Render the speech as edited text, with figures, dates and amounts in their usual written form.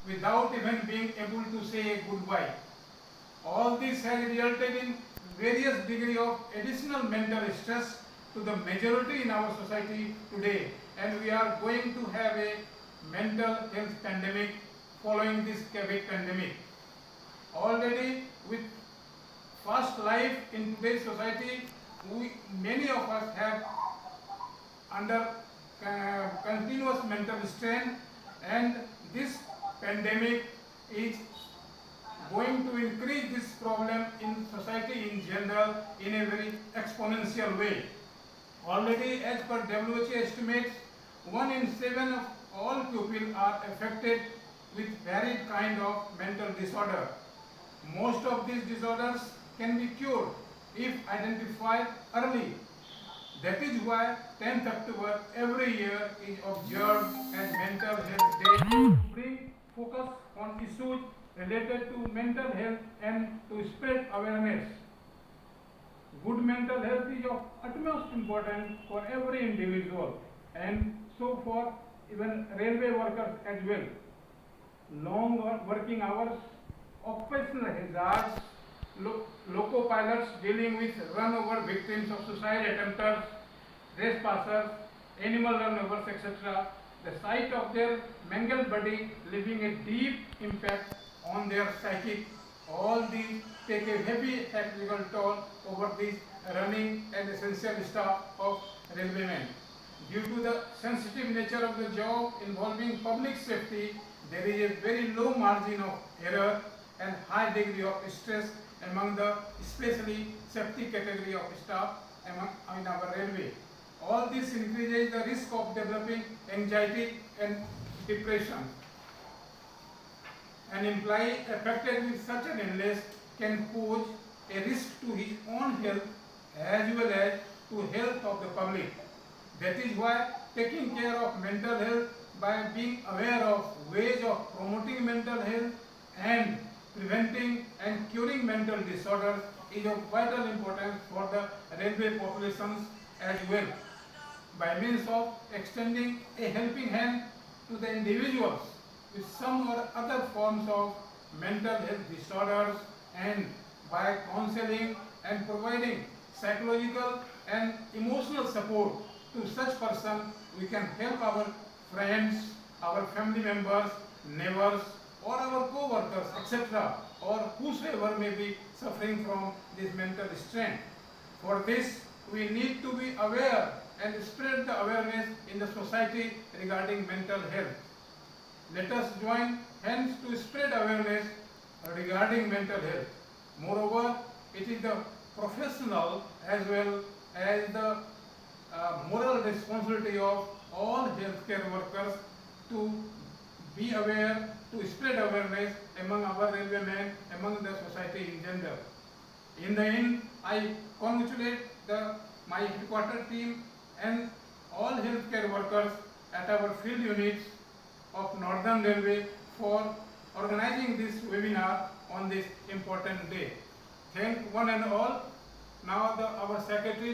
without even being able to say a goodbye. All this has resulted in various degree of additional mental stress to the majority in our society today, and we are going to have a mental health pandemic following this COVID pandemic. Already with fast life in today's society, many of us have under continuous mental strain, and this pandemic is going to increase this problem in society in general in a very exponential way. Already, as per WHO estimates, 1 in 7 of all people are affected with varied kind of mental disorder. Most of these disorders can be cured if identified early. That is why 10th October every year is observed as Mental Health Day to bring focus on issues related to mental health and to spread awareness. Good mental health is of utmost importance for every individual and so for even railway workers as well. Long working hours, occupational hazards, loco pilots dealing with run-over victims of suicide attempters, race passers, animal run-overs, etc. The sight of their mangled body leaving a deep impact on their psychic. All these take a heavy psychological toll over the running and essential staff of railwaymen. Due to the sensitive nature of the job involving public safety, there is a very low margin of error and high degree of stress among the especially safety category of staff in our railway. All this increases the risk of developing anxiety and depression. An employee affected with such an illness can pose a risk to his own health as well as to health of the public. That is why taking care of mental health by being aware of ways of promoting mental health and preventing and curing mental disorders is of vital importance for the railway populations as well. By means of extending a helping hand to the individuals with some or other forms of mental health disorders, and by counseling and providing psychological and emotional support to such person, we can help our friends, our family members, neighbors, or our co-workers, etc., or whosoever may be suffering from this mental strain. For this, we need to be aware and spread the awareness in the society regarding mental health. Let us join hands to spread awareness regarding mental health. Moreover, it is the professional as well as the moral responsibility of all healthcare workers to be aware, to spread awareness among our railwaymen, among the society in general. In the end, I congratulate my headquarter team and all healthcare workers at our field units of Northern Railway for organizing this webinar on this important day. Thank one and all. Now our secretary